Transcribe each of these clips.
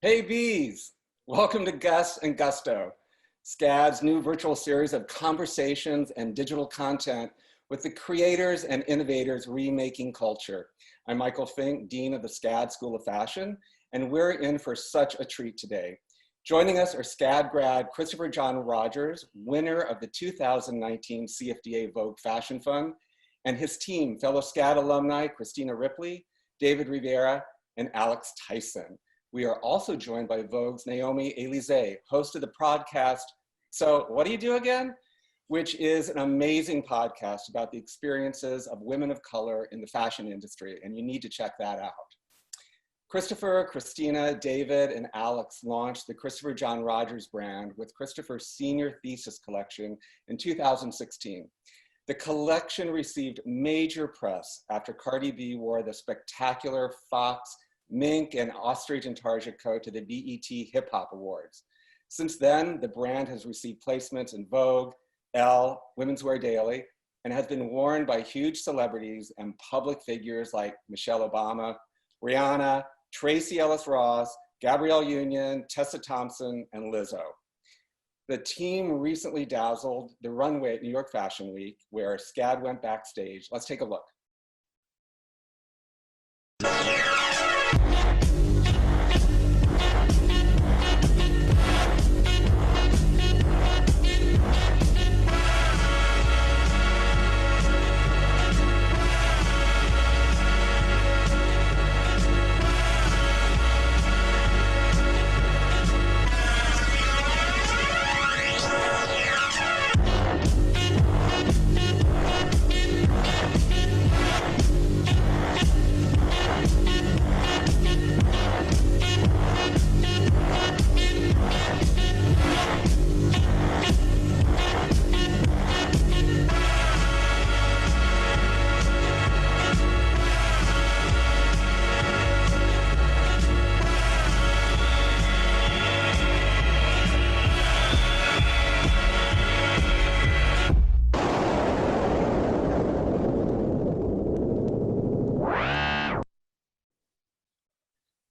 Hey bees, welcome to Gus and Gusto, SCAD's new virtual series of conversations and digital content with the creators and innovators remaking culture. I'm Michael Fink, Dean of the SCAD School of Fashion, and we're in for such a treat today. Joining us are SCAD grad Christopher John Rogers, winner of the 2019 CFDA Vogue Fashion Fund, and his team, fellow SCAD alumni Christina Ripley, David Rivera, and Alex Tyson. We are also joined by Vogue's Naomi, Elizée, host of the podcast, So What Do You Do Again? Which is an amazing podcast about the experiences of women of color in the fashion industry, and you need to check that out. Christopher, Christina, David, and Alex launched the Christopher John Rogers brand with Christopher's senior thesis collection in 2016. The collection received major press after Cardi B wore the spectacular fox, mink, and ostrich intarsia coat to the BET Hip Hop Awards. Since then, the brand has received placements in Vogue, Elle, Women's Wear Daily, and has been worn by huge celebrities and public figures like Michelle Obama, Rihanna, Tracee Ellis Ross, Gabrielle Union, Tessa Thompson, and Lizzo. The team recently dazzled the runway at New York Fashion Week, where SCAD went backstage. Let's take a look.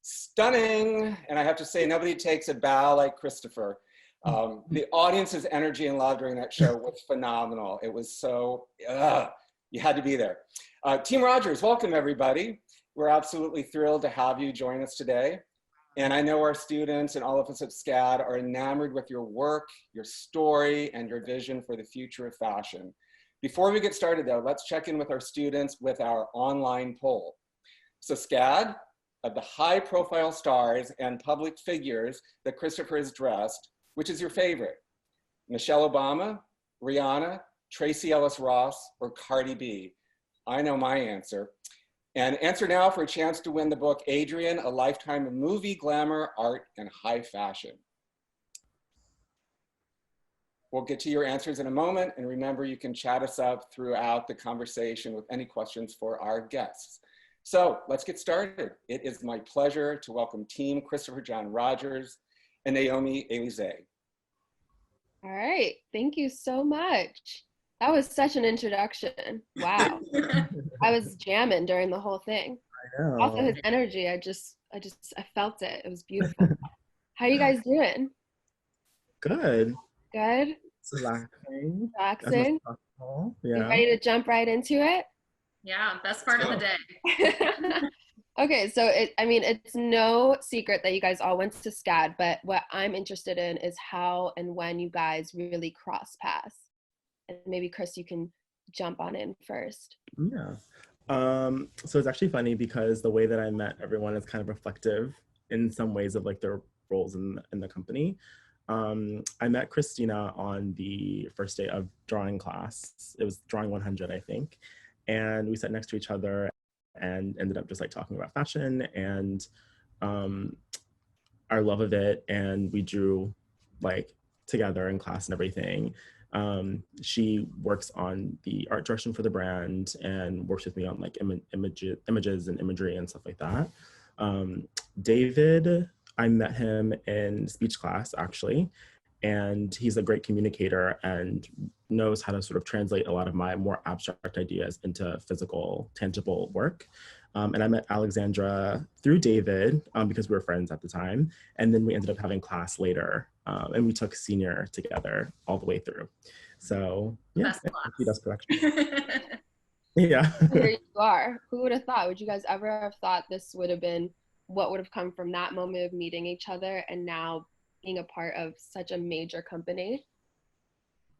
Stunning, and I have to say, nobody takes a bow like Christopher. The audience's energy and love during that show was phenomenal. It was so, you had to be there. Team Rogers, welcome everybody. We're absolutely thrilled to have you join us today. And I know our students and all of us at SCAD are enamored with your work, your story, and your vision for the future of fashion. Before we get started though, let's check in with our students with our online poll. So SCAD, of the high profile stars and public figures that Christopher has dressed, which is your favorite? Michelle Obama, Rihanna, Tracee Ellis Ross, or Cardi B? I know my answer. And answer now for a chance to win the book, Adrian, A Lifetime of Movie, Glamour, Art, and High Fashion. We'll get to your answers in a moment, and remember you can chat us up throughout the conversation with any questions for our guests. So let's get started. It is my pleasure to welcome Team Christopher John Rogers and Naomi, Elizée. All right, thank you so much. That was such an introduction. Wow. I was jamming during the whole thing. I know. Also his energy, I felt it. It was beautiful. How you guys doing? Good. Good? Relaxing. Relaxing? Yeah. You ready to jump right into it? Yeah, best part of the day. Okay, so it's no secret that you guys all went to SCAD, but what I'm interested in is how and when you guys really cross paths. And maybe Chris, you can jump on in first. Yeah. So it's actually funny because the way that I met everyone is kind of reflective in some ways of like their roles in the company. I met Christina on the first day of drawing class. It was drawing 100, I think. And we sat next to each other and ended up just like talking about fashion and our love of it. And we drew like together in class and everything. She works on the art direction for the brand and works with me on like images and imagery and stuff like that. David, I met him in speech class actually. And he's a great communicator and knows how to sort of translate a lot of my more abstract ideas into physical, tangible work. And I met Alexandra through David because we were friends at the time. And then we ended up having class later, and we took senior together all the way through. So yeah, Best class. he does production. Yeah. Here you are. Who would have thought? Would you guys ever have thought this would have been what would have come from that moment of meeting each other and now being a part of such a major company?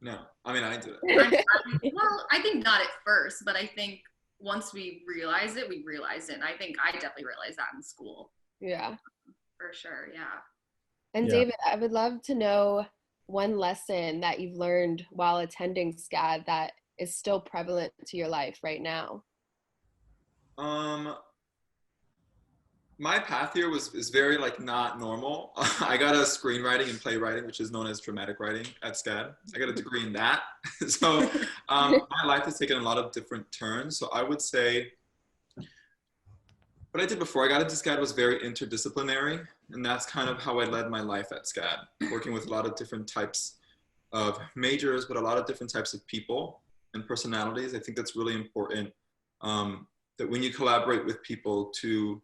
No, I mean, I did it. Well, I think not at first, but I think once we realize it, we realize it. And I think I definitely realized that in school. Yeah. For sure, yeah. And Yeah. David, I would love to know one lesson that you've learned while attending SCAD that is still prevalent to your life right now. My path here is very like not normal. I got a screenwriting and playwriting, which is known as dramatic writing at SCAD. I got a degree in that. So my life has taken a lot of different turns. So I would say what I did before I got into SCAD was very interdisciplinary. And that's kind of how I led my life at SCAD, working with a lot of different types of majors, but a lot of different types of people and personalities. I think that's really important, that when you collaborate with people, to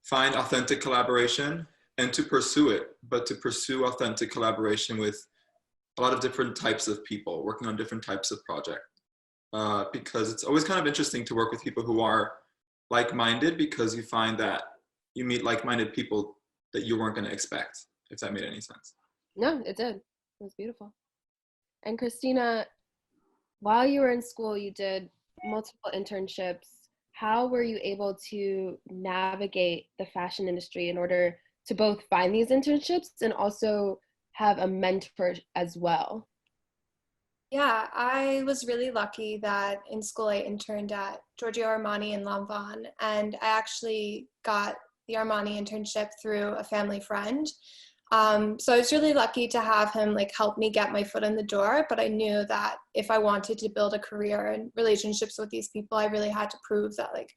find authentic collaboration and to pursue it, but to pursue authentic collaboration with a lot of different types of people working on different types of projects. Because it's always kind of interesting to work with people who are like-minded, because you find that you meet like-minded people that you weren't going to expect, if that made any sense. No, it did. It was beautiful. And Christina, while you were in school, you did multiple internships. How were you able to navigate the fashion industry in order to both find these internships and also have a mentor as well? Yeah, I was really lucky that in school I interned at Giorgio Armani in Lanvin, and I actually got the Armani internship through a family friend. So I was really lucky to have him like help me get my foot in the door, but I knew that if I wanted to build a career and relationships with these people, I really had to prove that like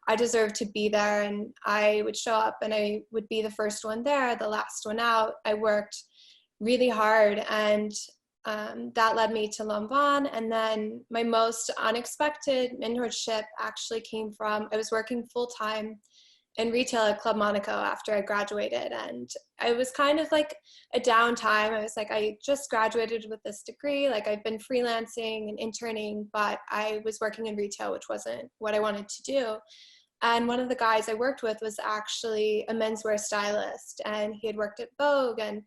I deserved to be there, and I would show up and I would be the first one there, the last one out. I worked really hard, and that led me to Lanvin. And then my most unexpected mentorship actually came from, I was working full-time in retail at Club Monaco after I graduated, and I was kind of like a downtime. I was like, I just graduated with this degree, like I've been freelancing and interning, but I was working in retail, which wasn't what I wanted to do. And one of the guys I worked with was actually a menswear stylist, and he had worked at Vogue and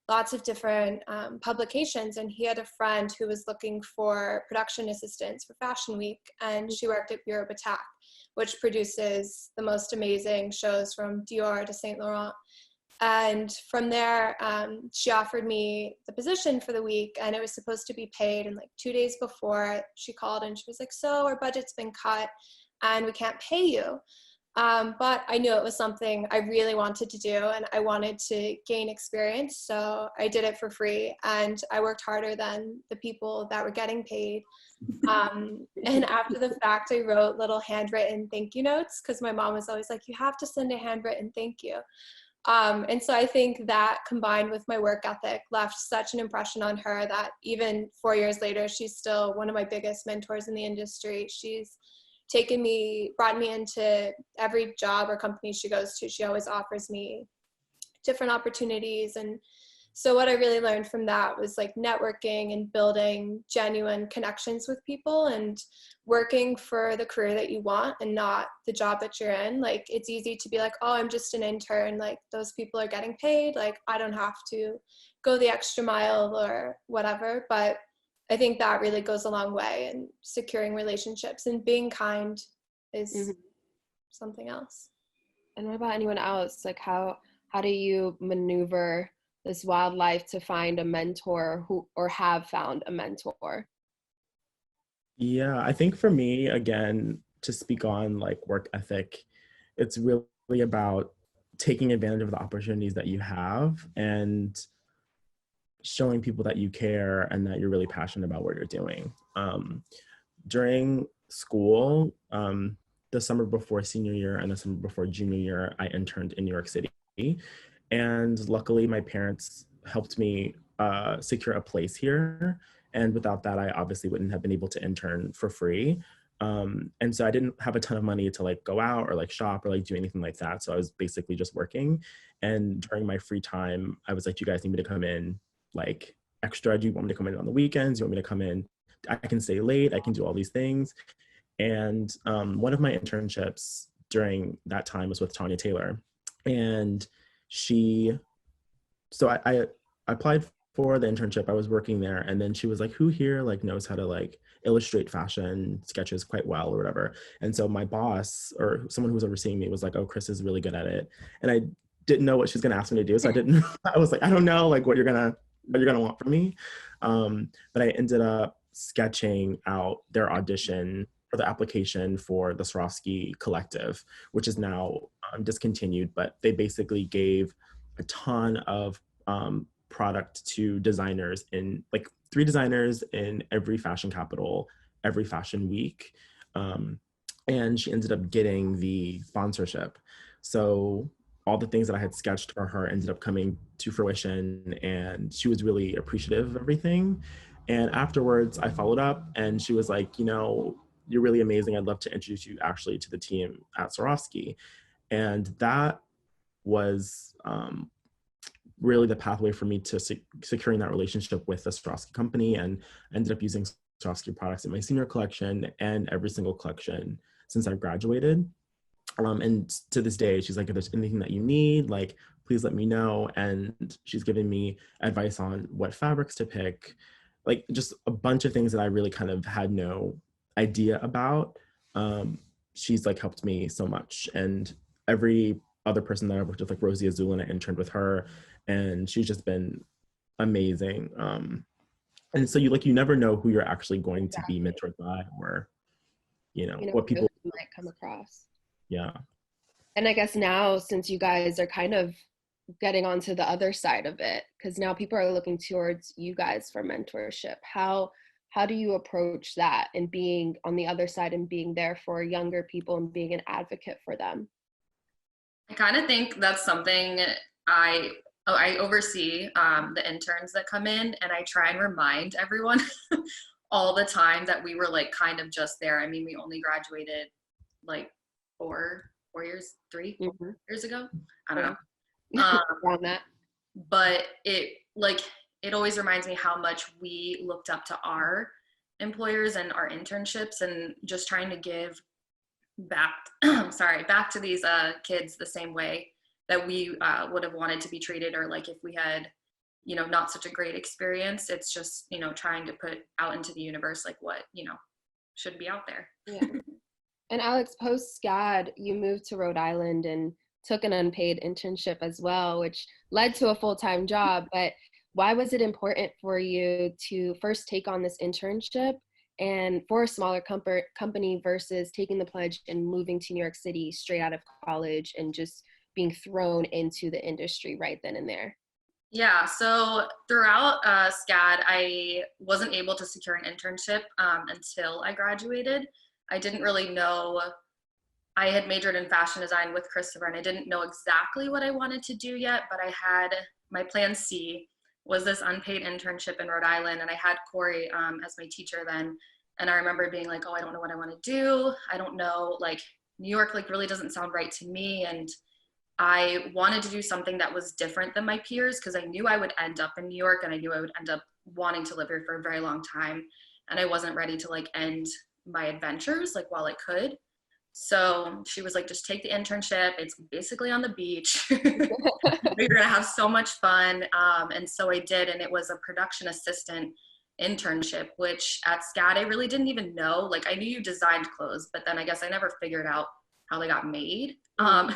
lots of different publications, and he had a friend who was looking for production assistants for Fashion Week, and she worked at B.F.A, which produces the most amazing shows from Dior to Saint Laurent. And from there, she offered me the position for the week, and it was supposed to be paid. And like 2 days before, she called and she was like, so our budget's been cut and we can't pay you. But I knew it was something I really wanted to do, and I wanted to gain experience. So I did it for free, and I worked harder than the people that were getting paid. And after the fact, I wrote little handwritten thank you notes, because my mom was always like, you have to send a handwritten thank you. And so I think that combined with my work ethic left such an impression on her that even 4 years later, she's still one of my biggest mentors in the industry. She's brought me into every job or company she goes to. She always offers me different opportunities. And so what I really learned from that was like networking and building genuine connections with people and working for the career that you want and not the job that you're in. Like, it's easy to be like, oh, I'm just an intern. Like, those people are getting paid. Like, I don't have to go the extra mile or whatever. But I think that really goes a long way in securing relationships, and being kind is something else. And what about anyone else? Like, how do you maneuver this wild life to find a mentor or have found a mentor? Yeah, I think for me, again, to speak on like work ethic, it's really about taking advantage of the opportunities that you have and showing people that you care and that you're really passionate about what you're doing. During school, the summer before senior year and the summer before junior year, I interned in New York City. And luckily, my parents helped me secure a place here. And without that, I obviously wouldn't have been able to intern for free. And so I didn't have a ton of money to like go out or like shop or like do anything like that. So I was basically just working. And during my free time, I was like, you guys need me to come in like extra? Do you want me to come in on the weekends? Do you want me to come in? I can stay late. I can do all these things. And one of my internships during that time was with Tanya Taylor. And I applied for the internship. I was working there, and then she was like, who here like knows how to like illustrate fashion sketches quite well or whatever. And so my boss or someone who was overseeing me was like, oh, Chris is really good at it. And I didn't know what she's gonna ask me to do. So I was like, I don't know like what you're gonna want from me. But I ended up sketching out their audition for the application for the Swarovski collective, which is now discontinued, but they basically gave a ton of product to designers in like 3 designers in every fashion capital, every fashion week. And she ended up getting the sponsorship. So all the things that I had sketched for her ended up coming to fruition, and she was really appreciative of everything. And afterwards I followed up and she was like, you know, you're really amazing. I'd love to introduce you actually to the team at Swarovski. And that was really the pathway for me to securing that relationship with the Swarovski company, and I ended up using Swarovski products in my senior collection and every single collection since I graduated. And to this day, she's like, if there's anything that you need, like, please let me know. And she's given me advice on what fabrics to pick, like just a bunch of things that I really kind of had no idea about. She's like helped me so much. And every other person that I worked with, like Rosie Azulin, I interned with her, and she's just been amazing. And so you never know who you're actually going to be mentored by, or what people might come across. Yeah. And I guess now, since you guys are kind of getting onto the other side of it, because now people are looking towards you guys for mentorship, how do you approach that, and being on the other side and being there for younger people and being an advocate for them? I kind of think that's something I oversee the interns that come in, and I try and remind everyone all the time that we were like kind of just there. I mean, we only graduated like 4 years, 3 years ago. I don't know. Around that. But it always reminds me how much we looked up to our employers and our internships, and just trying to give back to these kids the same way that we would have wanted to be treated, or like if we had not such a great experience. It's just trying to put out into the universe like what should be out there. Yeah. And Alex, post SCAD, you moved to Rhode Island and took an unpaid internship as well, which led to a full-time job. But why was it important for you to first take on this internship and for a smaller company versus taking the plunge and moving to New York City straight out of college and just being thrown into the industry right then and there? Yeah, so throughout SCAD, I wasn't able to secure an internship until I graduated. I didn't really know. I had majored in fashion design with Christopher, and I didn't know exactly what I wanted to do yet, but I had my plan C was this unpaid internship in Rhode Island, and I had Corey as my teacher then. And I remember being like, oh, I don't know what I want to do. I don't know, like New York like really doesn't sound right to me. And I wanted to do something that was different than my peers, because I knew I would end up in New York, and I knew I would end up wanting to live here for a very long time. And I wasn't ready to like end my adventures like while I could. So she was like, just take the internship. It's basically on the beach. We're gonna have so much fun. And so I did, and it was a production assistant internship, which at SCAD I really didn't even know. Like I knew you designed clothes, but then I guess I never figured out how they got made.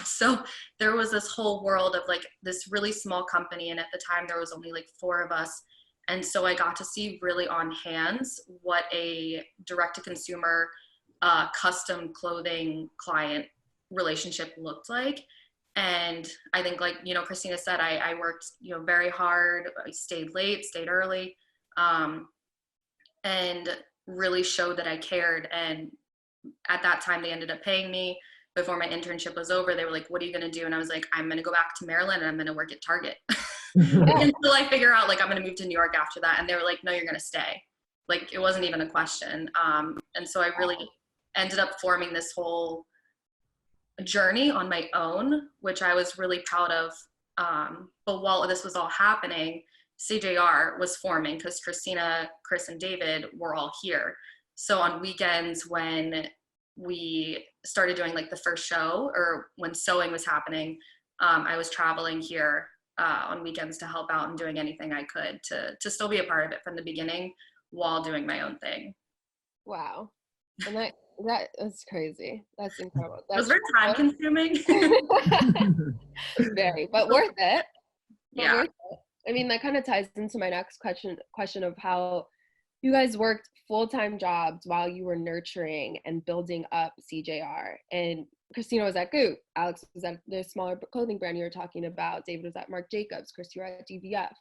So there was this whole world of like this really small company, and at the time there was only like 4 of us. And so I got to see really on hands what a direct-to-consumer custom clothing client relationship looked like. And I think like, Christina said, I worked, very hard. I stayed late, stayed early, and really showed that I cared. And at that time they ended up paying me. Before my internship was over, they were like, what are you going to do? And I was like, I'm going to go back to Maryland and I'm going to work at Target. Until I figure out like I'm going to move to New York after that. And they were like, no, you're going to stay. Like it wasn't even a question. And so I really ended up forming this whole journey on my own, which I was really proud of. But while this was all happening, CJR was forming because Christina, Chris, and David were all here. So on weekends when we started doing like the first show, or when sewing was happening, I was traveling here on weekends to help out and doing anything I could to still be a part of it from the beginning while doing my own thing. Wow. And that is crazy. That's incredible. It was very time consuming. Very, but worth it. Yeah. Worth it. I mean, that kind of ties into my next question of how you guys worked full-time jobs while you were nurturing and building up CJR. And Christina was at Goop, Alex was at the smaller clothing brand you were talking about, David was at Marc Jacobs, Chris, you were at DVF.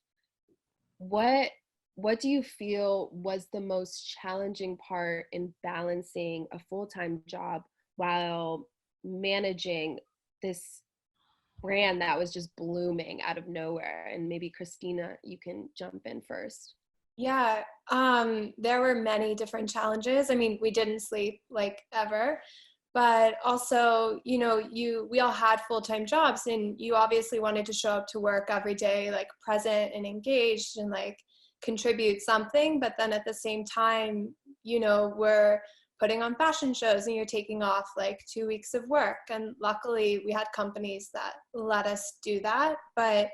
What do you feel was the most challenging part in balancing a full-time job while managing this brand that was just blooming out of nowhere? And maybe Christina, you can jump in first. Yeah, there were many different challenges. I mean, we didn't sleep like ever, but also, you know, we all had full-time jobs, and you obviously wanted to show up to work every day, like present and engaged and like contribute something. But then at the same time, you know, we're putting on fashion shows and you're taking off like 2 weeks of work. And luckily we had companies that let us do that. But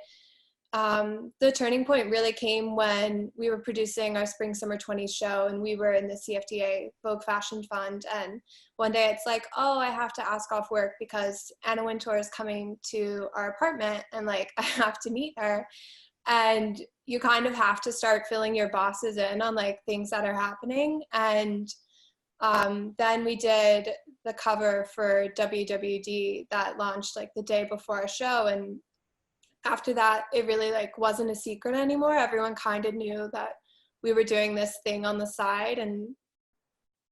the turning point really came when we were producing our Spring Summer 20 show, and we were in the CFDA Vogue Fashion Fund. And one day it's like, oh, I have to ask off work because Anna Wintour is coming to our apartment, and like I have to meet her. And you kind of have to start filling your bosses in on like things that are happening. And then we did the cover for WWD that launched like the day before our show, and after that, it really like wasn't a secret anymore. Everyone kind of knew that we were doing this thing on the side and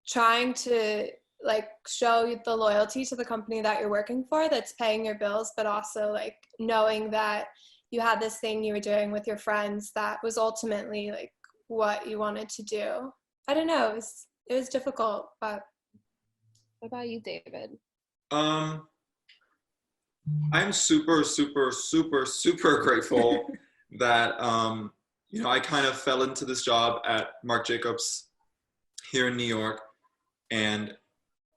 trying to like show the loyalty to the company that you're working for that's paying your bills, but also like knowing that you had this thing you were doing with your friends that was ultimately like what you wanted to do. I don't know, it was difficult, but. What about you, David? I'm super, super, super, super grateful that, you know, I kind of fell into this job at Marc Jacobs here in New York, and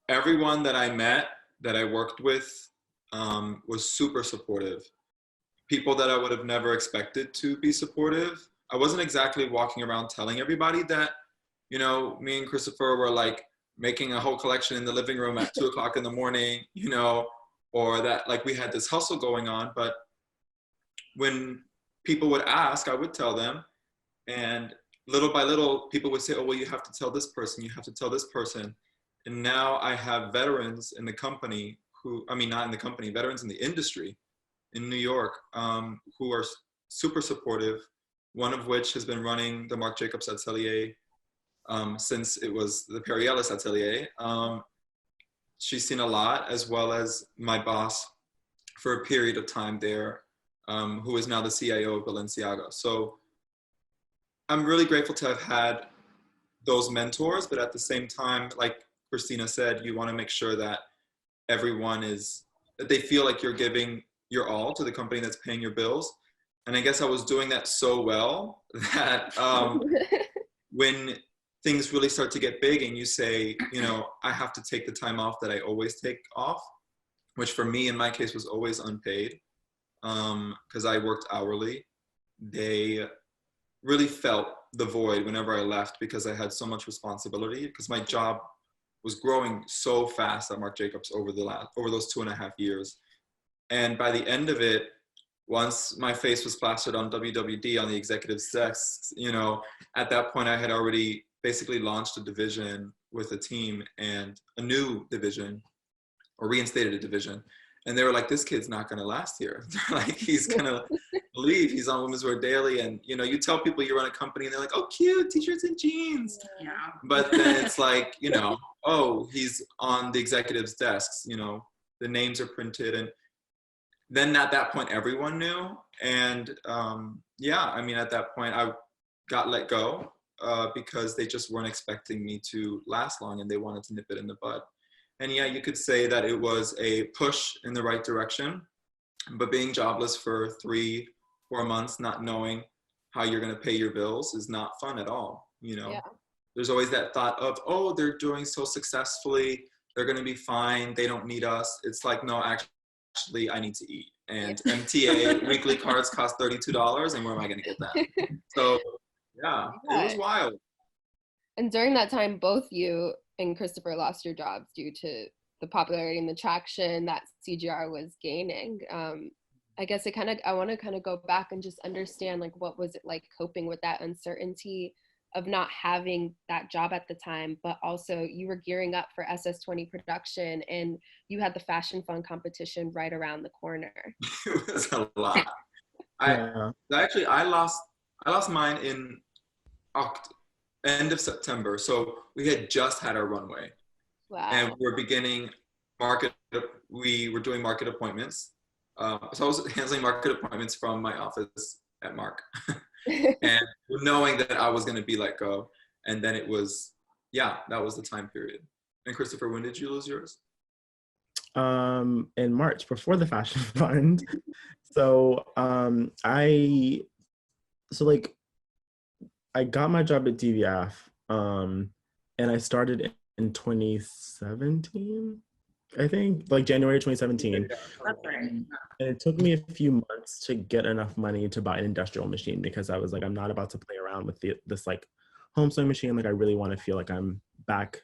everyone that I met, that I worked with, was super supportive. People that I would have never expected to be supportive. I wasn't exactly walking around telling everybody that, you know, me and Christopher were like making a whole collection in the living room at 2 o'clock in the morning, you know, or that like we had this hustle going on. But when people would ask, I would tell them, and little by little people would say, oh, well, you have to tell this person, you have to tell this person. And now I have veterans in the company who, I mean, not in the company, veterans in the industry in New York, who are super supportive, one of which has been running the Marc Jacobs Atelier since it was the Perry Ellis Atelier. She's seen a lot, as well as my boss for a period of time there, who is now the CIO of Balenciaga. So I'm really grateful to have had those mentors, but at the same time, like Christina said, you want to make sure that everyone is, that they feel like you're giving your all to the company that's paying your bills. And I guess I was doing that so well that when things really start to get big and you say, you know, I have to take the time off that I always take off, which for me in my case was always unpaid, because I worked hourly. They really felt the void whenever I left because I had so much responsibility, because my job was growing so fast at Marc Jacobs over those 2.5 years. And by the end of it, once my face was plastered on WWD on the executive's desks, you know, at that point I had already basically launched a division with a team, and a new division, or reinstated a division. And they were like, this kid's not gonna last here. They're like, he's gonna leave. He's on Women's Wear Daily. And you know, you tell people you run a company and they're like, oh, cute, t-shirts and jeans. Yeah. But then it's like, you know, oh, he's on the executive's desks, you know, the names are printed. And then at that point, everyone knew. And yeah, I mean, at that point I got let go. Because they just weren't expecting me to last long, and they wanted to nip it in the bud. And yeah, you could say that it was a push in the right direction, but being jobless for 3-4 months, not knowing how you're going to pay your bills is not fun at all. You know, Yeah. there's always that thought of, oh, they're doing so successfully, they're going to be fine, they don't need us. It's like, no, actually I need to eat. And MTA weekly cards cost $32, and where am I going to get that? So yeah, it was wild. And during that time, both you and Christopher lost your jobs due to the popularity and the traction that CGR was gaining. I guess I want to kind of go back and just understand, like, what was it like coping with that uncertainty of not having that job at the time, but also you were gearing up for SS20 production and you had the Fashion Fund competition right around the corner. It was a lot. I lost mine in end of September. So we had just had our runway. Wow. And we were beginning we were doing market appointments. So I was handling market appointments from my office at Mark. And knowing that I was going to be let go. And then it was, yeah, that was the time period. And Christopher, when did you lose yours? In March, before the Fashion Fund. So I got my job at DVF, and I started in 2017, I think, like January 2017. That's right. And it took me a few months to get enough money to buy an industrial machine, because I was like, I'm not about to play around with this like home sewing machine. Like, I really want to feel like I'm back,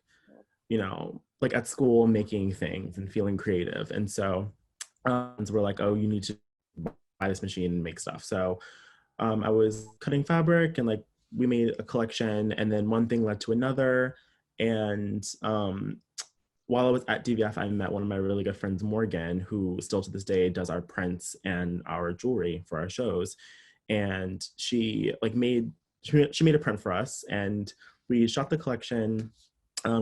you know, like at school making things and feeling creative. And so we're like, oh, you need to buy this machine and make stuff. So I was cutting fabric, and like we made a collection, and then one thing led to another. And while I was at DVF, I met one of my really good friends, Morgan, who still to this day does our prints and our jewelry for our shows. And she made a print for us, and we shot the collection.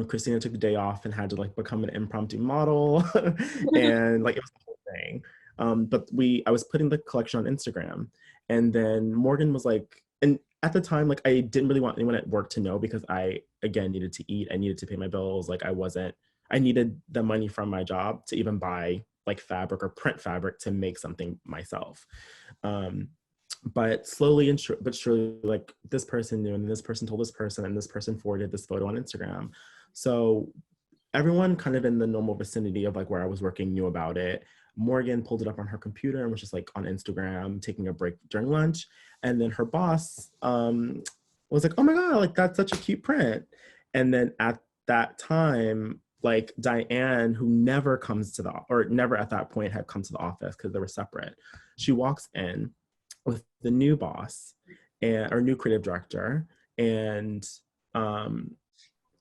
Christina took the day off and had to like become an impromptu model, and like it was the whole thing. But I was putting the collection on Instagram, and then Morgan was like, and at the time, like I didn't really want anyone at work to know, because I, again, needed to eat, I needed to pay my bills. Like I needed the money from my job to even buy like fabric or print fabric to make something myself. But slowly but surely, like this person knew, and this person told this person, and this person forwarded this photo on Instagram. So everyone kind of in the normal vicinity of like where I was working knew about it. Morgan pulled it up on her computer and was just like on Instagram taking a break during lunch. And then her boss was like, oh my God, like that's such a cute print. And then at that time, like Diane, who never at that point had come to the office because they were separate, she walks in with the new boss and our new creative director. And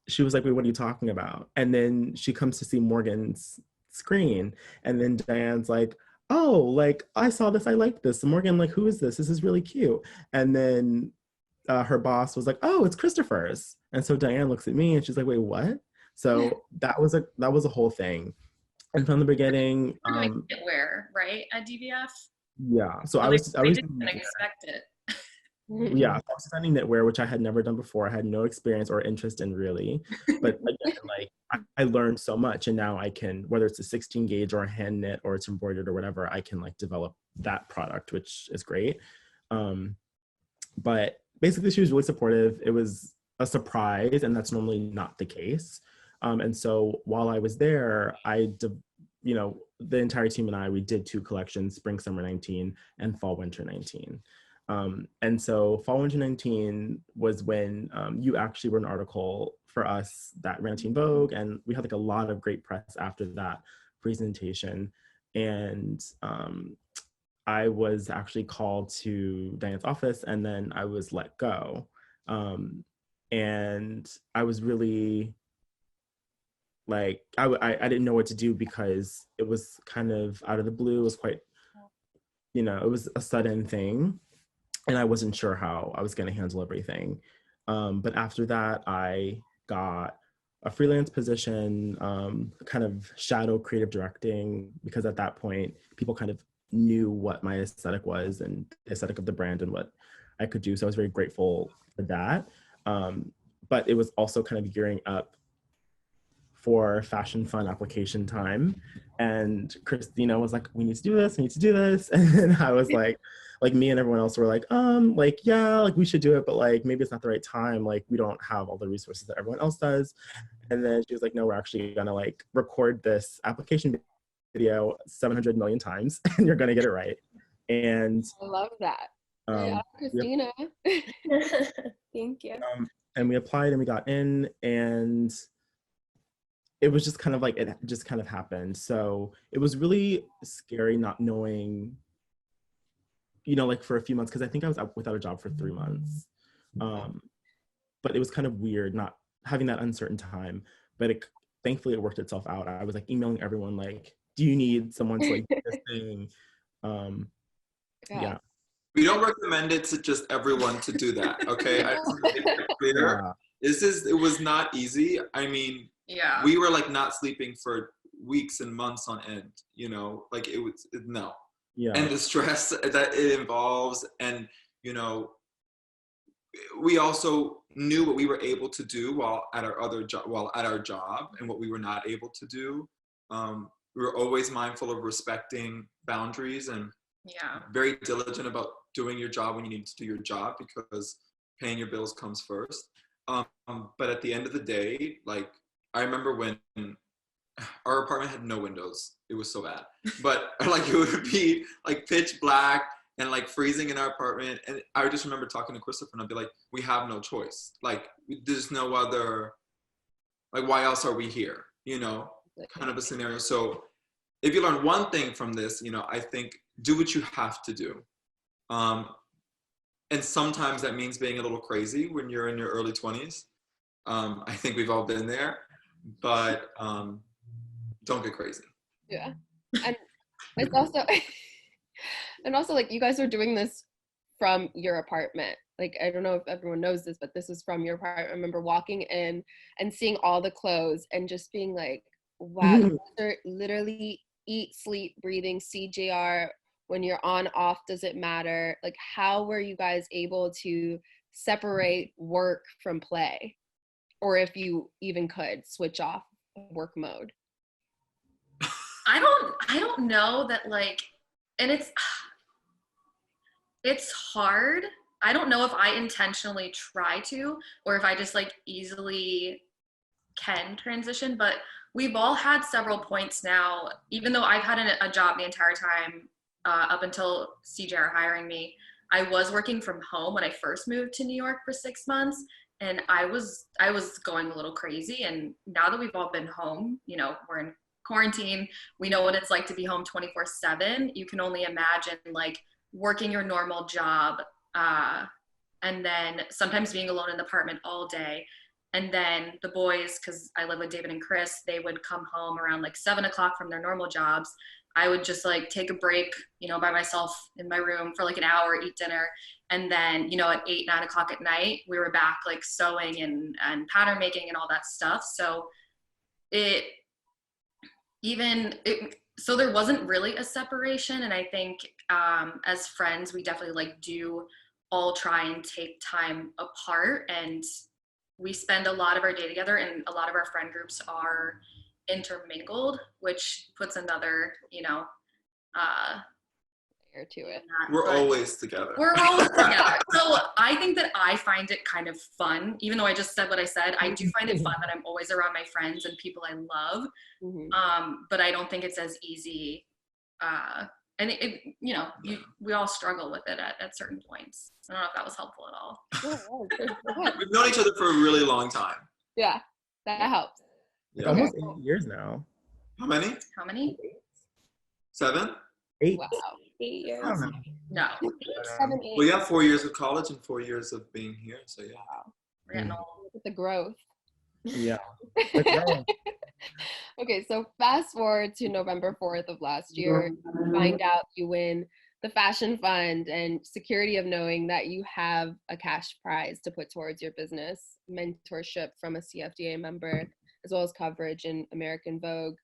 she was like, wait, what are you talking about? And then she comes to see Morgan's screen. And then Diane's like, oh, like I saw this, I like this. And Morgan, like, who is this? This is really cute. And then her boss was like, oh, it's Christopher's. And so Diane looks at me and she's like, wait, what? So that was a whole thing. And from the beginning, knitwear, right, at DVF? Yeah. So I didn't expect it. Yeah, I was designing knitwear, which I had never done before. I had no experience or interest in really, but again, like I learned so much, and now I can, whether it's a 16 gauge or a hand knit or it's embroidered or whatever, I can like develop that product, which is great. But basically, she was really supportive. It was a surprise, and that's normally not the case. And so while I was there, the entire team and we did 2 collections, spring, summer 19 and fall, winter 19. And so fall, winter 19 was when you actually wrote an article for us that ran Teen Vogue, and we had like a lot of great press after that presentation. And I was actually called to Diane's office, and then I was let go. And I was really like, I didn't know what to do, because it was kind of out of the blue. It was quite, it was a sudden thing, and I wasn't sure how I was going to handle everything. But after that, I got a freelance position, kind of shadow creative directing, because at that point, people kind of knew what my aesthetic was and the aesthetic of the brand and what I could do. So I was very grateful for that. But it was also kind of gearing up for Fashion Fund application time. And Christina was like, we need to do this, we need to do this. And then I was like me and everyone else were like, yeah, like we should do it, but like maybe it's not the right time. Like we don't have all the resources that everyone else does. And then she was like, no, we're actually gonna like record this application video 700 million times and you're gonna get it right. And I love that. Yeah, Christina. Thank you. And we applied and we got in, and it was just kind of like, it just kind of happened. So it was really scary not knowing, you know, like for a few months, because I think I was without a job for 3 months. But it was kind of weird not having that uncertain time, but thankfully it worked itself out. I was like emailing everyone like, do you need someone to like do this thing? Yeah. We don't recommend it to just everyone to do that, okay? I just want to make that clear. Yeah. It was not easy. I mean, Yeah. we were like not sleeping for weeks and months on end, you know, like no. Yeah. And the stress that it involves, and, you know, we also knew what we were able to do while at our job and what we were not able to do. We were always mindful of respecting boundaries and very diligent about doing your job when you need to do your job, because paying your bills comes first. But at the end of the day, like, I remember when our apartment had no windows. It was so bad. But like, it would be like pitch black and like freezing in our apartment. And I just remember talking to Christopher and I'd be like, we have no choice. Like, there's no other, like, why else are we here? You know, kind of a scenario. So if you learn one thing from this, you know, I think do what you have to do. And sometimes that means being a little crazy when you're in your early 20s. I think we've all been there, but don't get crazy. Yeah. And it's also, and also like you guys are doing this from your apartment. Like, I don't know if everyone knows this, but this is from your apartment. I remember walking in and seeing all the clothes and just being like, wow, you guys are literally eat, sleep, breathing, CJR. When you're on, off, does it matter? Like, how were you guys able to separate work from play? Or if you even could switch off work mode? I don't know that, like, and it's hard. I don't know if I intentionally try to, or if I just like easily can transition, but we've all had several points now, even though I've had a job the entire time up until CJR hiring me. I was working from home when I first moved to New York for 6 months, and I was going a little crazy. And now that we've all been home, you know, we're in quarantine, we know what it's like to be home 24/7. You can only imagine like working your normal job and then sometimes being alone in the apartment all day. And then the boys, because I live with David and Chris, they would come home around like 7 o'clock from their normal jobs. I would just like take a break, you know, by myself in my room for like an hour, eat dinner. And then, you know, at 8, 9 o'clock at night, we were back like sewing and pattern making and all that stuff. So so there wasn't really a separation. And I think as friends, we definitely like do all try and take time apart, and we spend a lot of our day together, and a lot of our friend groups are intermingled, which puts another, you know, layer to it. We're always together. We're always together. So I think that I find it kind of fun, even though I just said what I said. I do find it fun that I'm always around my friends and people I love. But I don't think it's as easy. And you know, we all struggle with it at certain points. I don't know if that was helpful at all. We've known each other for a really long time. Yeah, that helps. Yeah. Almost 8 years now. How many? 7? 8. Wow. 8 years. I don't know. No. 7, 8. Well, yeah, 4 years of college and 4 years of being here. So yeah. Wow. We're getting old. Look at the growth. Yeah. Okay, so fast forward to November 4th of last year, you find out you win the Fashion Fund, and security of knowing that you have a cash prize to put towards your business, mentorship from a CFDA member, as well as coverage in American Vogue.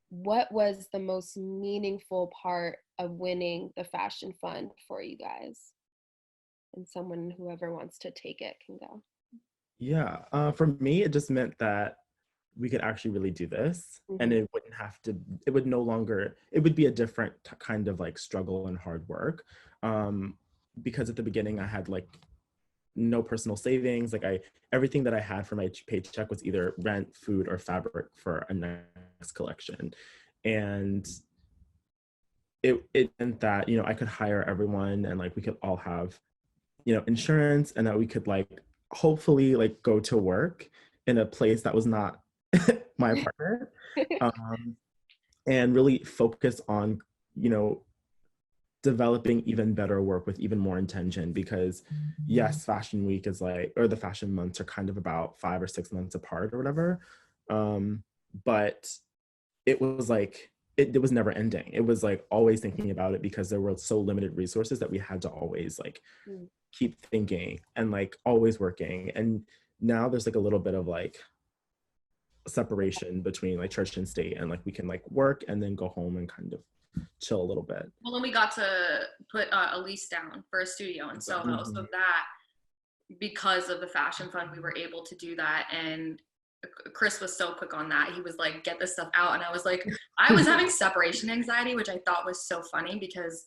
What was the most meaningful part of winning the Fashion Fund for you guys? And whoever wants to take it can go. Yeah, for me, it just meant that we could actually really do this. Mm-hmm. And it wouldn't have to, it would no longer, it would be a different kind of like struggle and hard work. Because at the beginning I had like no personal savings. Like everything that I had for my paycheck was either rent, food, or fabric for a next collection. And it meant that, you know, I could hire everyone and like we could all have, you know, insurance, and that we could like hopefully like go to work in a place that was not my apartment, and really focus on, you know, developing even better work with even more intention. Because yes, fashion week is like, or the fashion months are kind of about 5 or 6 months apart or whatever, but it was like it was never ending. It was like always thinking about it, because there were so limited resources that we had to always like keep thinking and like always working. And now there's like a little bit of like separation between like church and state, and like we can like work and then go home and kind of chill a little bit. Well, then we got to put a lease down for a studio in Soho. Mm-hmm. So that, because of the fashion fund, we were able to do that. And Chris was so quick on that. He was like, get this stuff out. And I was like, I was having separation anxiety, which I thought was so funny, because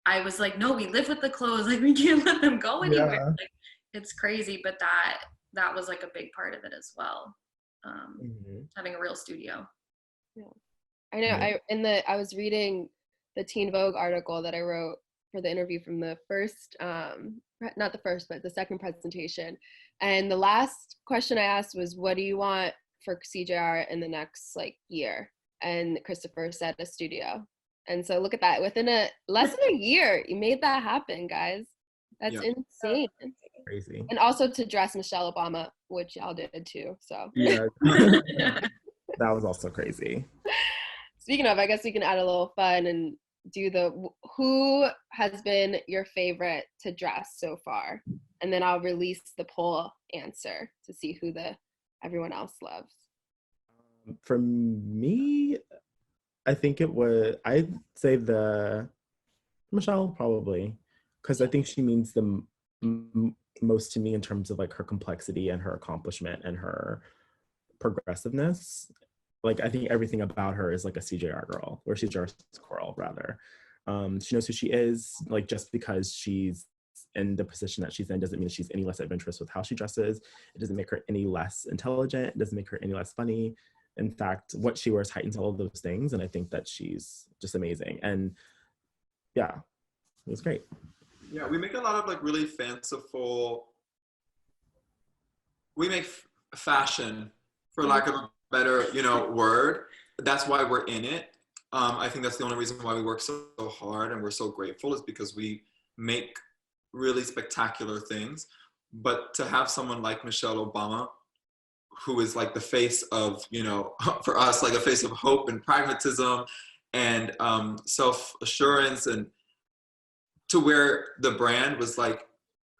I was like, no, we live with the clothes. Like, we can't let them go anywhere. Yeah. Like, it's crazy. But that was like a big part of it as well. Having a real studio. Yeah. I know. I was reading the Teen Vogue article that I wrote for the interview from the first, not the first, but the second presentation. And the last question I asked was, what do you want for CJR in the next like year? And Christopher said a studio. And so look at that. Within less than a year, you made that happen, guys. That's insane. Crazy. And also to dress Michelle Obama, which y'all did too. So yeah. That was also crazy. Speaking of, I guess we can add a little fun and do who has been your favorite to dress so far? And then I'll release the poll answer to see who everyone else loves. For me, I think I'd say Michelle, probably, because I think she means the most to me in terms of like her complexity and her accomplishment and her progressiveness. Like, I think everything about her is like a CJR girl, or CJR squirrel, rather. She knows who she is. Like, just because she's in the position that she's in doesn't mean she's any less adventurous with how she dresses. It doesn't make her any less intelligent. It doesn't make her any less funny. In fact, what she wears heightens all of those things. And I think that she's just amazing. And yeah, it was great. Yeah, we make a lot of like really fanciful, we make fashion, for lack of a better, word. That's why we're in it. I think that's the only reason why we work so hard and we're so grateful, is because we make really spectacular things. But to have someone like Michelle Obama, who is like the face of, for us, like a face of hope and pragmatism and self-assurance, and to where the brand was like,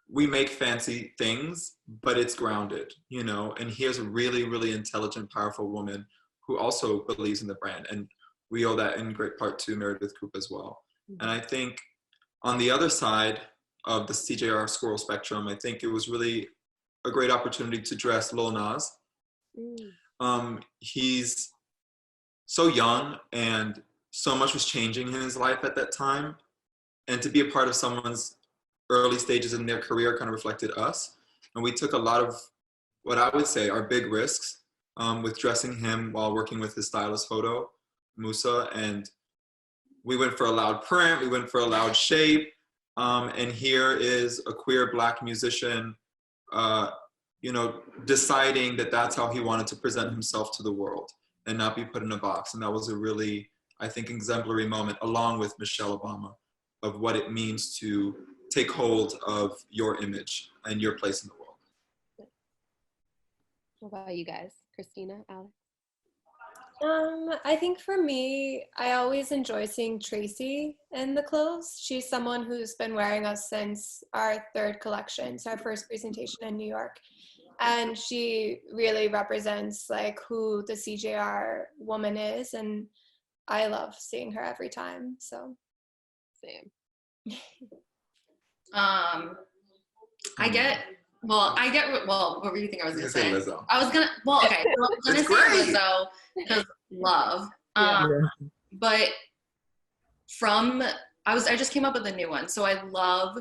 we make fancy things, but it's grounded, and here's a really, really intelligent, powerful woman who also believes in the brand. And we owe that in great part to Meredith Coupe as well. And I think on the other side of the CJR squirrel spectrum, I think it was really a great opportunity to dress Lil Nas. He's so young and so much was changing in his life at that time. And to be a part of someone's early stages in their career kind of reflected us. And we took a lot of what I would say are big risks with dressing him while working with his stylist Hodo Musa. And we went for a loud print, we went for a loud shape. And here is a queer Black musician, deciding that that's how he wanted to present himself to the world and not be put in a box. And that was a really, I think, exemplary moment, along with Michelle Obama, of what it means to take hold of your image and your place in the world. What about you guys? Christina, Alex? I think for me, I always enjoy seeing Tracy in the clothes. She's someone who's been wearing us since our third collection, so our first presentation in New York. And she really represents like who the CJR woman is, and I love seeing her every time, so. Same. I get Well, well, what were you think I was going to say? Lizzo. I was going to, well, okay. So I was going to say great. Lizzo because love. Yeah. But I just came up with a new one. So I love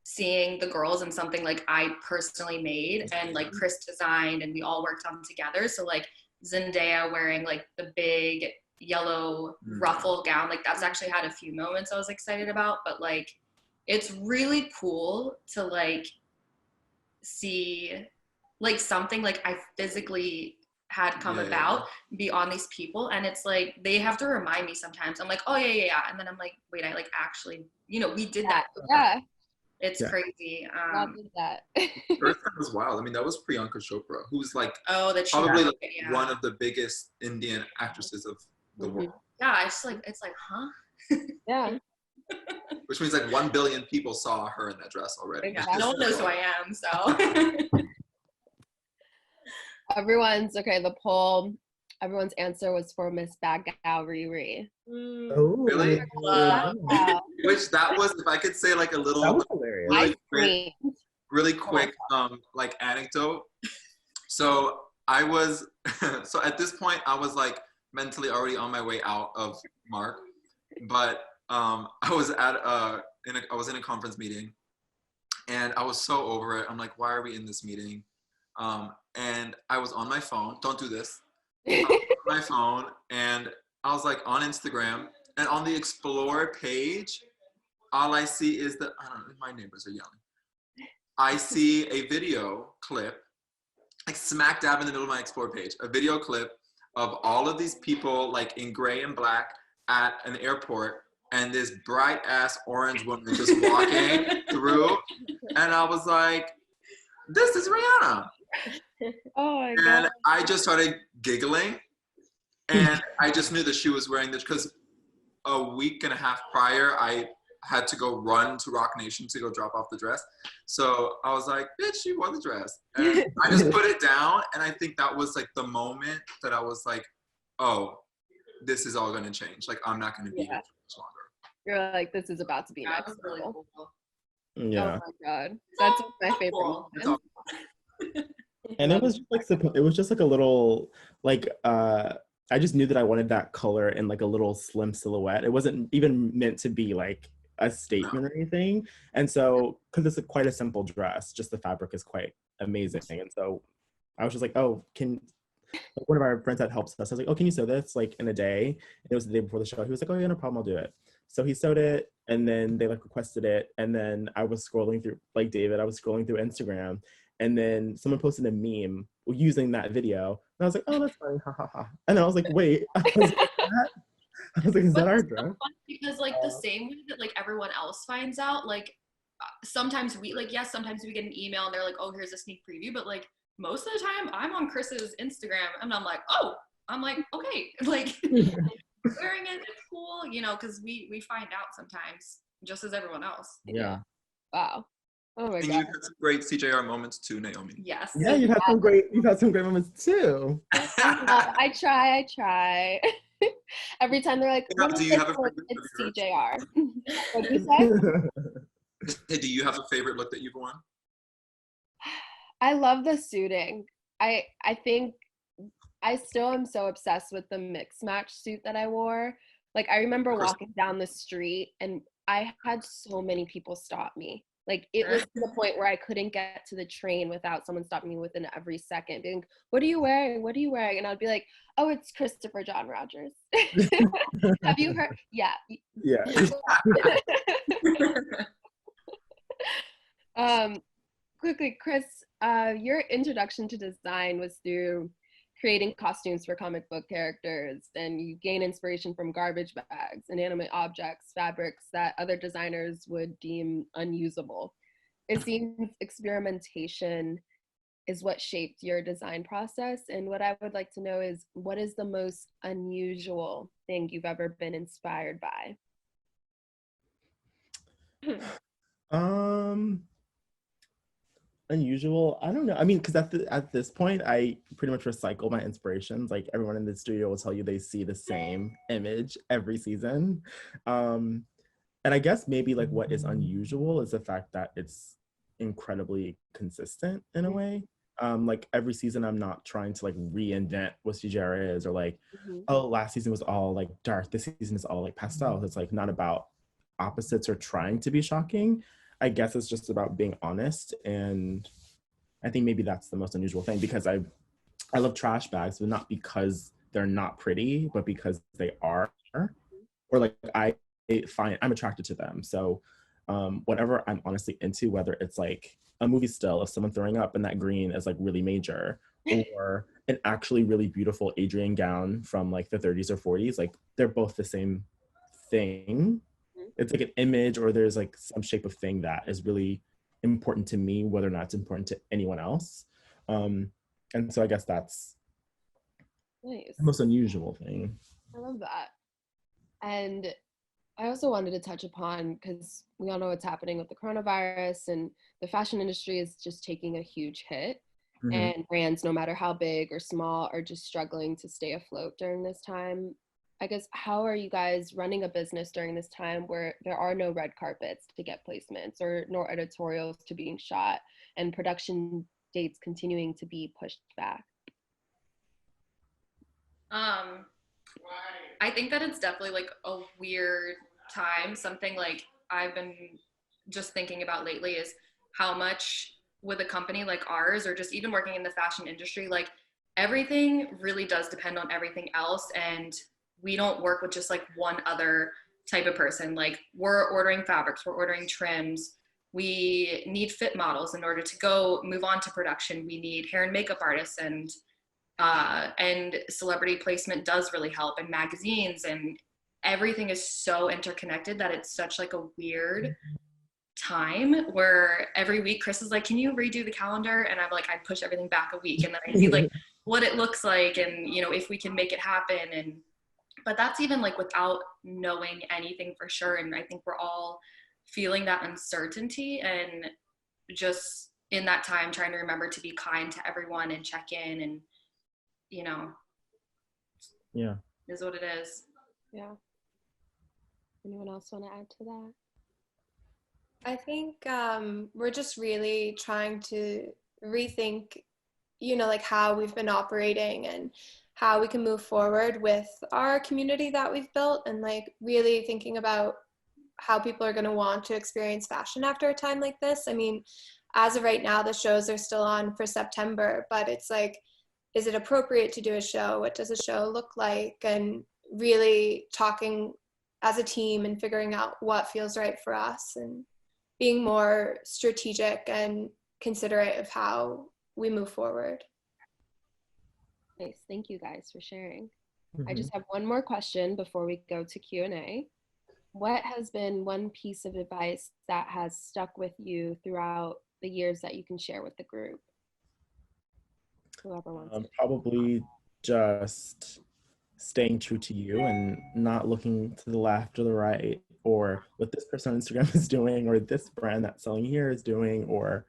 seeing the girls in something like I personally made and like Chris designed and we all worked on together. So like Zendaya wearing like the big yellow ruffle gown, like that's actually had a few moments I was excited about, but like it's really cool to like see like something like I physically had come about beyond these people, and it's like they have to remind me sometimes. I'm like, oh yeah, and then I'm like, wait, I like actually, we did that. Yeah, it's crazy. I did that. First time was wild. I mean, that was Priyanka Chopra, who's like probably like one of the biggest Indian actresses of the world. Yeah, it's like, huh? Yeah. Which means like 1 billion people saw her in that dress already. Exactly. No one knows who I am, so. The poll, everyone's answer was for Miss Bad Gal Riri. Oh, really? Wow. Which that was, if I could say like a little, that was hilarious. really quick, like anecdote. So I was, so at this point I was like mentally already on my way out of Mark, but I was I was in a conference meeting, and I was so over it. I'm like, why are we in this meeting? And I was on my phone. Don't do this. I was on my phone, and I was like on Instagram, and on the Explore page, all I see is I don't know, my neighbors are yelling. I see a video clip, like smack dab in the middle of my Explore page, a video clip of all of these people like in gray and black at an airport, and this bright ass orange woman just walking through, and I was like, this is Rihanna. Oh my God. And I just started giggling, and I just knew that she was wearing this because a week and a half prior, I had to go run to Rock Nation to go drop off the dress. So I was like, bitch, she wore the dress. And I just put it down, and I think that was like the moment that I was like, oh, this is all gonna change. Like, I'm not gonna be here for much longer. You're like, this is about to be That next was really level. cool. Yeah. Oh my God. That's my favorite Cool. moment. And it was just like a little like I just knew that I wanted that color in like a little slim silhouette. It wasn't even meant to be like a statement or anything. And so, because it's quite a simple dress, just the fabric is quite amazing. And so I was just like, oh, like one of our friends that helps us, I was like, oh, can you sew this like in a day? And it was the day before the show. He was like, oh yeah, no problem, I'll do it. So he sewed it, and then they like requested it. And then I was scrolling through, like David, I was scrolling through Instagram, and then someone posted a meme using that video. And I was like, oh, that's funny, ha ha ha. And then I was like, wait, I was like, is that our dress? Because like the same way that like everyone else finds out, like sometimes we sometimes we get an email and they're like, oh, here's a sneak preview, but like most of the time I'm on Chris's Instagram and I'm like, okay, like wearing it, it's cool, because we find out sometimes just as everyone else. Yeah. Wow. Oh my And God. you've had some great CJR moments too, Naomi. Yes. Yeah, you've had some great moments too. I try. Every time they're like, Do you have a favorite it's look of CJR. What do you say? Hey, do you have a favorite look that you've worn? I love the suiting. I think I still am so obsessed with the mix match suit that I wore. Like, I remember walking down the street and I had so many people stop me. Like, it was to the point where I couldn't get to the train without someone stopping me within every second, being, what are you wearing? What are you wearing? And I'd be like, oh, it's Christopher John Rogers. Have you heard? Yeah. Yeah. Quickly, Chris, your introduction to design was through creating costumes for comic book characters, and you gain inspiration from garbage bags, inanimate objects, fabrics that other designers would deem unusable. It seems experimentation is what shaped your design process, and what I would like to know is, what is the most unusual thing you've ever been inspired by? Unusual, I don't know. I mean, because at this point, I pretty much recycle my inspirations. Like, everyone in the studio will tell you they see the same image every season. And I guess maybe like what is unusual is the fact that it's incredibly consistent in a way. Like every season I'm not trying to like reinvent what CGR is, or like, oh, last season was all like dark, this season is all like pastel. It's like not about opposites or trying to be shocking. I guess it's just about being honest. And I think maybe that's the most unusual thing, because I love trash bags, but not because they're not pretty, but because they are, or like I'm attracted to them. So whatever I'm honestly into, whether it's like a movie still of someone throwing up and that green is like really major, or an actually really beautiful Adrian gown from like the 30s or 40s, like they're both the same thing. It's like an image, or there's like some shape of thing that is really important to me, whether or not it's important to anyone else. And so I guess that's Nice. the most unusual thing. I love that. And I also wanted to touch upon, because we all know what's happening with the coronavirus, and the fashion industry is just taking a huge hit. And brands, no matter how big or small, are just struggling to stay afloat during this time. I guess, how are you guys running a business during this time where there are no red carpets to get placements, or no editorials to being shot, and production dates continuing to be pushed back? I think that it's definitely like a weird time. Something like I've been just thinking about lately is how much with a company like ours, or just even working in the fashion industry, like everything really does depend on everything else. And we don't work with just like one other type of person. Like we're ordering fabrics, we're ordering trims, we need fit models in order to go move on to production. We need hair and makeup artists, and celebrity placement does really help, and magazines, and everything is so interconnected that it's such like a weird time where every week Chris is like, can you redo the calendar? And I'm like, I push everything back a week, and then I see like what it looks like, and you know, if we can make it happen. And but that's even like without knowing anything for sure. And I think we're all feeling that uncertainty, and just in that time trying to remember to be kind to everyone and check in, and you know, yeah, is what it is. Yeah. Anyone else want to add to that? I think we're just really trying to rethink, you know, like how we've been operating and how we can move forward with our community that we've built, and like really thinking about how people are going to want to experience fashion after a time like this. I mean, as of right now, the shows are still on for September, but it's like, is it appropriate to do a show? What does a show look like? And really talking as a team and figuring out what feels right for us, and being more strategic and considerate of how we move forward. Nice. Thank you guys for sharing. I just have one more question before we go to Q&A. What has been one piece of advice that has stuck with you throughout the years that you can share with the group? Whoever wants to. Probably just staying true to you and not looking to the left or the right, or what this person on Instagram is doing, or this brand that's selling here is doing, or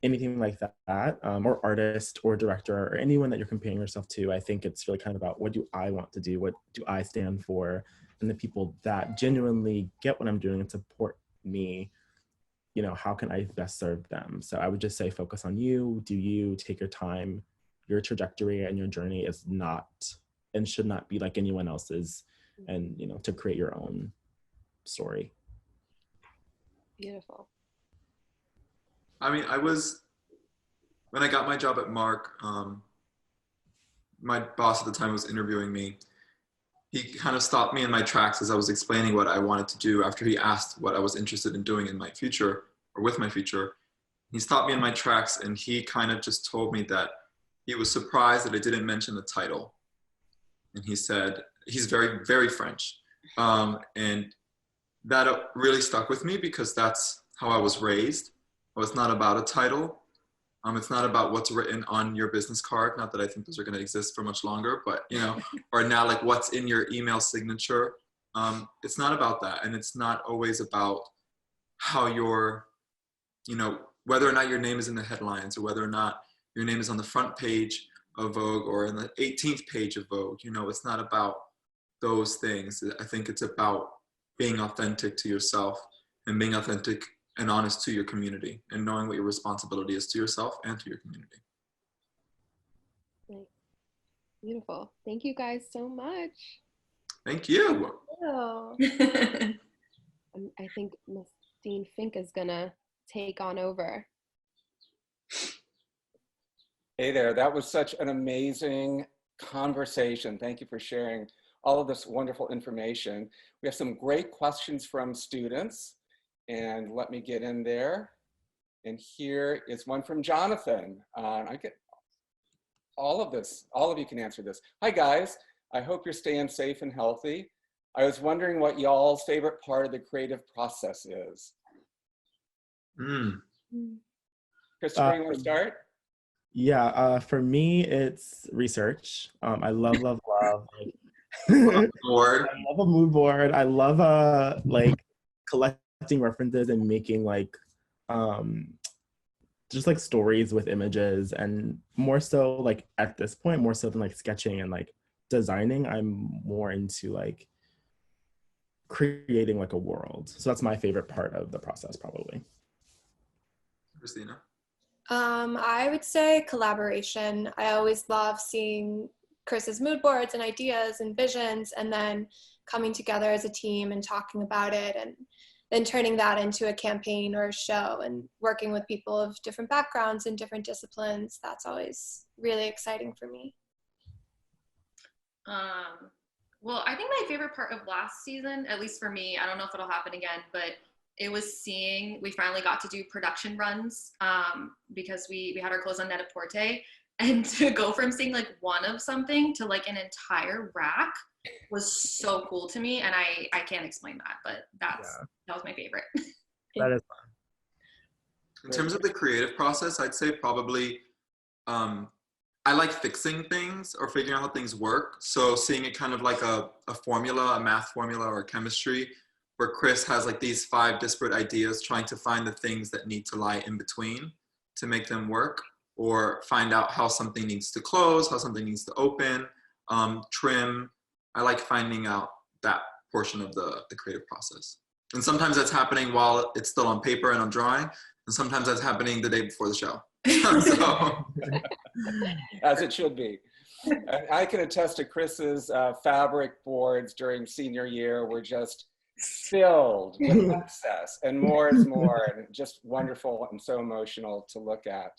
anything like that, or artist or director or anyone that you're comparing yourself to. I think it's really kind of about, what do I want to do? What do I stand for? And the people that genuinely get what I'm doing and support me, you know, how can I best serve them? So I would just say, focus on you, do you, take your time. Your trajectory and your journey is not and should not be like anyone else's, and, you know, to create your own story. Beautiful. I mean, when I got my job at Mark, my boss at the time was interviewing me. He kind of stopped me in my tracks as I was explaining what I wanted to do after he asked what I was interested in doing in my future, or with my future. He stopped me in my tracks, and he kind of just told me that he was surprised that I didn't mention the title. And he said, he's very, very French. And that really stuck with me, because that's how I was raised. Well, it's not about a title. It's not about what's written on your business card. Not that I think those are going to exist for much longer, but, you know, or now like what's in your email signature. It's not about that. And it's not always about how you're, you know, whether or not your name is in the headlines, or whether or not your name is on the front page of Vogue or in the 18th page of Vogue. You know, it's not about those things. I think it's about being authentic to yourself and being authentic and honest to your community, and knowing what your responsibility is to yourself and to your community. Nice. Beautiful. Thank you guys so much. Thank you. Oh. I think Miss Dean Fink is gonna take on over. Hey there, that was such an amazing conversation. Thank you for sharing all of this wonderful information. We have some great questions from students, and let me get in there. And here is one from Jonathan. I get all of this, all of you can answer this. Hi guys, I hope you're staying safe and healthy. I was wondering what y'all's favorite part of the creative process is. Christopher, you want to start? Yeah, for me, it's research. I love, love, love. Board. I love a mood board. I love like collecting references and making like just like stories with images, and more so like at this point, more so than like sketching and like designing, I'm more into like creating like a world. So that's my favorite part of the process, probably. Christina? I would say collaboration. I always love seeing Chris's mood boards and ideas and visions, and then coming together as a team and talking about it, and then turning that into a campaign or a show, and working with people of different backgrounds and different disciplines. That's always really exciting for me. Well, I think my favorite part of last season, at least for me, I don't know if it'll happen again, but it was seeing, we finally got to do production runs because we had our clothes on Net-a-Porter, and to go from seeing like one of something to like an entire rack was so cool to me, and I can't explain that, but that was my favorite. That is fun. In terms of the creative process, I'd say probably I like fixing things or figuring out how things work. So seeing it kind of like a formula, a math formula or chemistry, where Chris has like these 5 disparate ideas, trying to find the things that need to lie in between to make them work, or find out how something needs to close, how something needs to open, trim. I like finding out that portion of the creative process. And sometimes that's happening while it's still on paper and I'm drawing, and sometimes that's happening the day before the show. So. As it should be. And I can attest to Chris's fabric boards during senior year were just filled with obsess, and more is more, and just wonderful and so emotional to look at.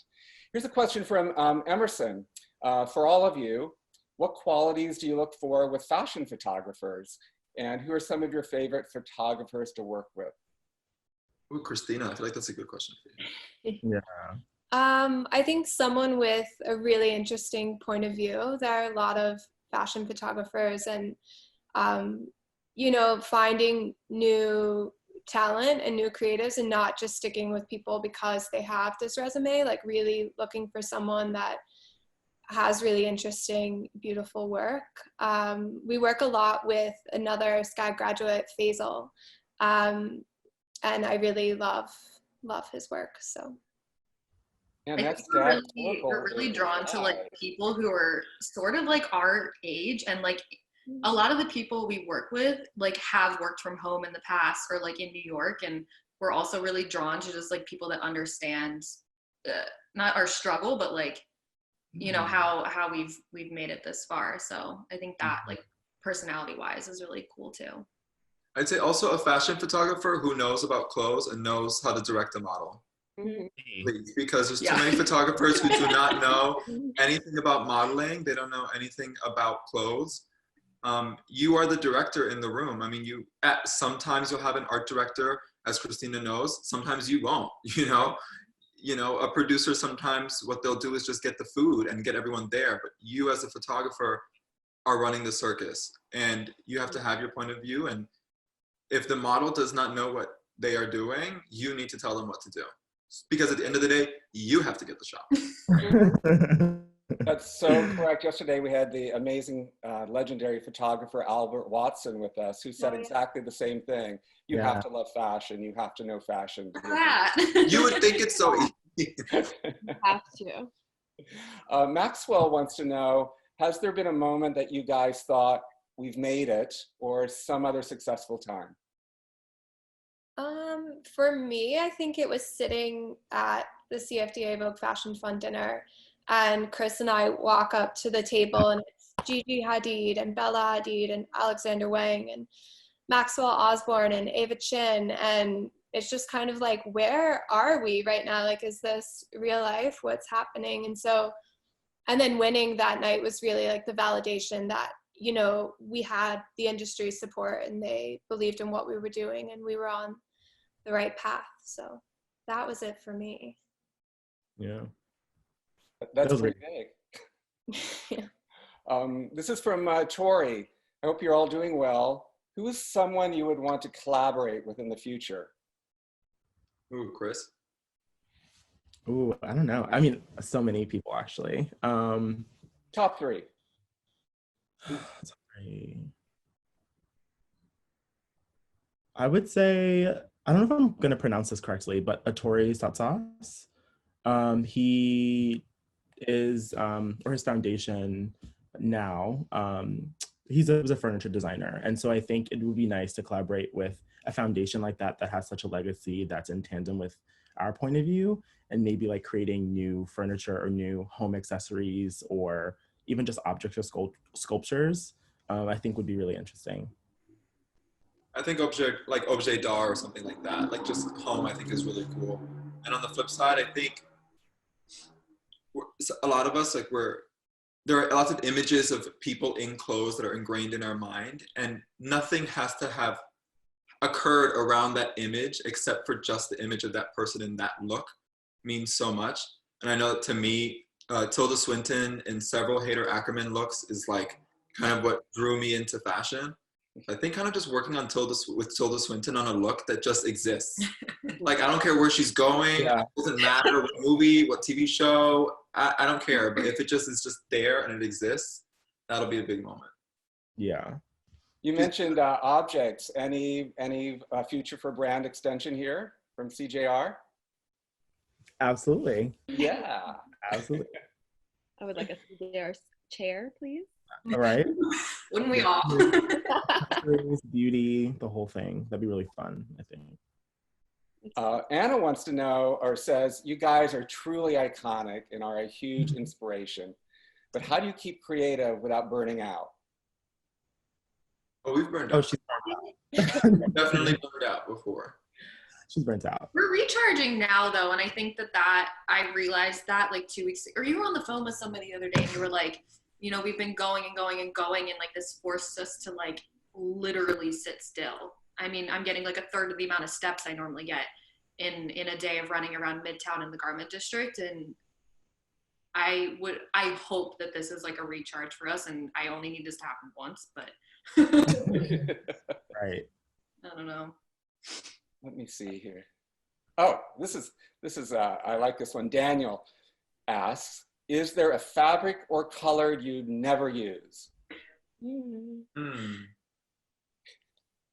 Here's a question from Emerson. For all of you, what qualities do you look for with fashion photographers? And who are some of your favorite photographers to work with? Ooh, Christina, I feel like that's a good question for you. Yeah. I think someone with a really interesting point of view. There are a lot of fashion photographers, and you know, finding new talent and new creatives, and not just sticking with people because they have this resume, like really looking for someone that has really interesting, beautiful work. We work a lot with another SCAD graduate, Faisal, and I really love his work. So. And I that's think we're really drawn to like people who are sort of like our age, and like a lot of the people we work with like have worked from home in the past or like in New York, and we're also really drawn to just like people that understand not our struggle, but like, you know, how we've made it this far. So I think that like personality wise is really cool too. I'd say also a fashion photographer who knows about clothes and knows how to direct a model. Please, because there's too many photographers who do not know anything about modeling. They don't know anything about clothes. You are the director in the room. I mean, sometimes you'll have an art director, as Christina knows. Sometimes you won't. You know, a producer, sometimes what they'll do is just get the food and get everyone there. But you as a photographer are running the circus, and you have to have your point of view. And if the model does not know what they are doing, you need to tell them what to do. Because at the end of the day, you have to get the shot. That's so correct. Yesterday we had the amazing legendary photographer Albert Watson with us, who said exactly the same thing. You have to love fashion. You have to know fashion. You would think it's so easy. Have to. Maxwell wants to know, has there been a moment that you guys thought we've made it, or some other successful time? For me, I think it was sitting at the CFDA Vogue Fashion Fund dinner, and Chris and I walk up to the table, and it's Gigi Hadid and Bella Hadid and Alexander Wang and Maxwell Osborne and Ava Chin, and it's just kind of like, where are we right now? Like, is this real life? What's happening? And so, and then winning that night was really like the validation that, you know, we had the industry support and they believed in what we were doing and we were on the right path. So that was it for me. Yeah. That's pretty big. Yeah. This is from Tori. I hope you're all doing well. Who is someone you would want to collaborate with in the future? Ooh, Chris. Ooh, I don't know. I mean, so many people actually. Top three. Sorry. I would say, I don't know if I'm going to pronounce this correctly, but Atori Satsas. He is, or his foundation now, he was a furniture designer. And so I think it would be nice to collaborate with a foundation like that that has such a legacy that's in tandem with our point of view, and maybe like creating new furniture or new home accessories or even just objects or sculptures, I think would be really interesting. I think objet d'art or something like that, like just home, I think is really cool. And on the flip side, I think a lot of us, there are lots of images of people in clothes that are ingrained in our mind, and nothing has to have occurred around that image except for just the image of that person in that look means so much. And I know that to me, Tilda Swinton in several Hayter Ackerman looks is like kind of what drew me into fashion. I think kind of just working on with Tilda Swinton on a look that just exists. Like, I don't care where she's going. Yeah. It doesn't matter what movie, what TV show. I don't care. But if it just is just there and it exists, that'll be a big moment. Yeah. You mentioned objects. Any future for brand extension here from CJR? Absolutely. Yeah. Absolutely. I would like a CJR chair, please. All right. Wouldn't we all? Beauty, the whole thing. That'd be really fun, I think. Anna wants to know, or says, you guys are truly iconic and are a huge inspiration. But how do you keep creative without burning out? Oh, we've burned out. Oh, she's burnt out. Definitely burned out before. She's burnt out. We're recharging now though, and I think that I realized that like 2 weeks or you were on the phone with somebody the other day and you were like, you know, we've been going and going and going, and like this forced us to like literally sit still. I mean, I'm getting like a third of the amount of steps I normally get in a day of running around Midtown in the garment district, and I hope that this is like a recharge for us, and I only need this to happen once, but Right. I don't know. Let me see here. Oh, this is I like this one. Daniel asks, is there a fabric or color you'd never use?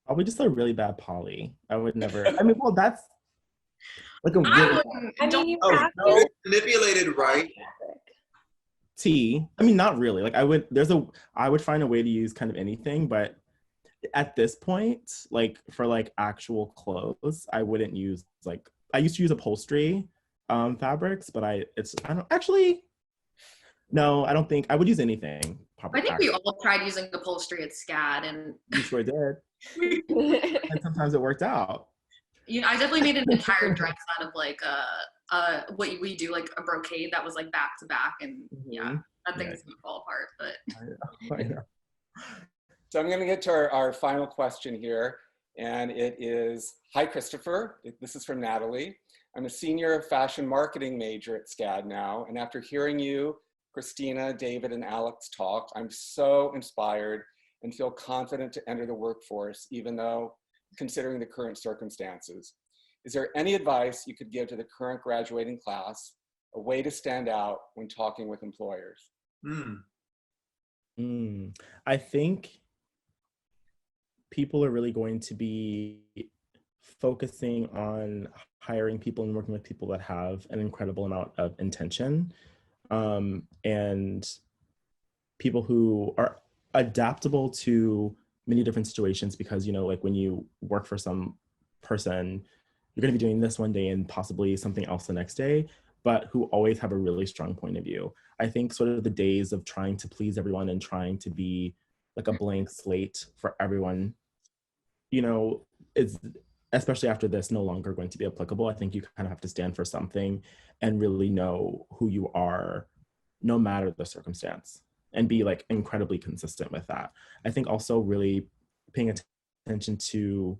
Probably just a really bad poly. I would never. I mean, well, that's like a really. I mean, you Oh, have no. to. Manipulated, right? Tea. I mean, not really. Like I would find a way to use kind of anything, but at this point, like for like actual clothes, I wouldn't use like, I used to use upholstery fabrics, but I don't think I would use anything. I think we all tried using upholstery at SCAD, and You sure did. And sometimes it worked out. you know, I definitely made an entire dress out of like what we do, like a brocade that was like back to back, and yeah, that thing's gonna fall apart. But I know. So I'm going to get to our final question here, and it is, hi, Christopher. This is from Natalie. I'm a senior fashion marketing major at SCAD now, and after hearing you, Christina, David, and Alex talk, I'm so inspired and feel confident to enter the workforce, even though considering the current circumstances. Is there any advice you could give to the current graduating class, a way to stand out when talking with employers? I think people are really going to be focusing on hiring people and working with people that have an incredible amount of intention, and people who are adaptable to many different situations, because, you know, like when you work for some person, you're going to be doing this one day and possibly something else the next day, but who always have a really strong point of view. I think sort of the days of trying to please everyone and trying to be like a blank slate for everyone, you know, is, especially after this, no longer going to be applicable. I think you kind of have to stand for something and really know who you are, no matter the circumstance, and be like incredibly consistent with that. I think also really paying attention to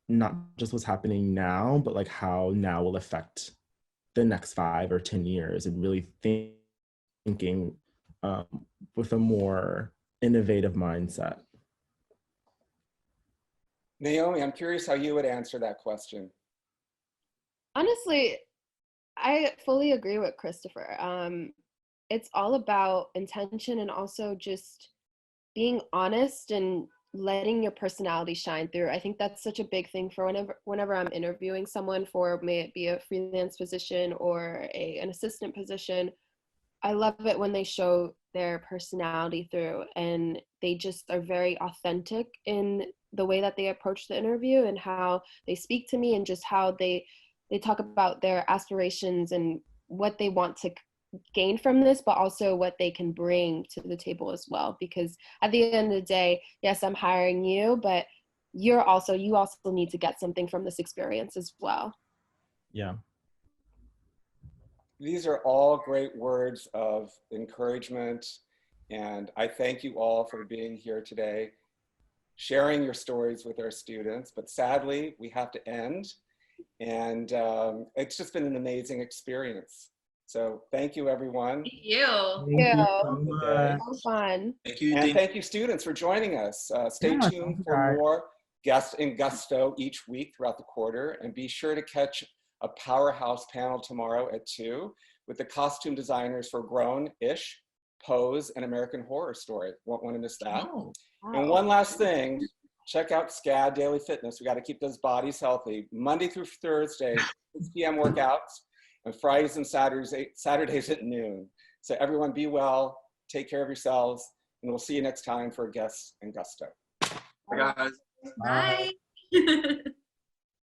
not just what's happening now, but like how now will affect the next 5 or 10 years, and really thinking with a more innovative mindset. Naomi, I'm curious how you would answer that question. Honestly, I fully agree with Christopher. It's all about intention and also just being honest and letting your personality shine through. I think that's such a big thing for whenever I'm interviewing someone for, may it be a freelance position or an assistant position. I love it when they show their personality through, and they just are very authentic in the way that they approach the interview and how they speak to me, and just how they talk about their aspirations and what they want to gain from this, but also what they can bring to the table as well. Because at the end of the day, yes, I'm hiring you, but you also need to get something from this experience as well. Yeah. These are all great words of encouragement, and I thank you all for being here today, sharing your stories with our students. But sadly, we have to end, and it's just been an amazing experience. So thank you, everyone. Thank you. Thank you so much. So fun. Thank you, And Dean. thank you, students, for joining us. Stay Yeah, tuned for more guests in Gusto each week throughout the quarter, and be sure to catch a powerhouse panel tomorrow at 2 with the costume designers for Grown-ish, Pose, and American Horror Story. Won't want to miss that. Oh, Wow. And one last thing, check out SCAD Daily Fitness. We got to keep those bodies healthy. Monday through Thursday, 6 p.m. workouts, and Fridays and Saturdays at noon. So everyone be well, take care of yourselves, and we'll see you next time for Guests and Gusto. Bye, guys. Bye.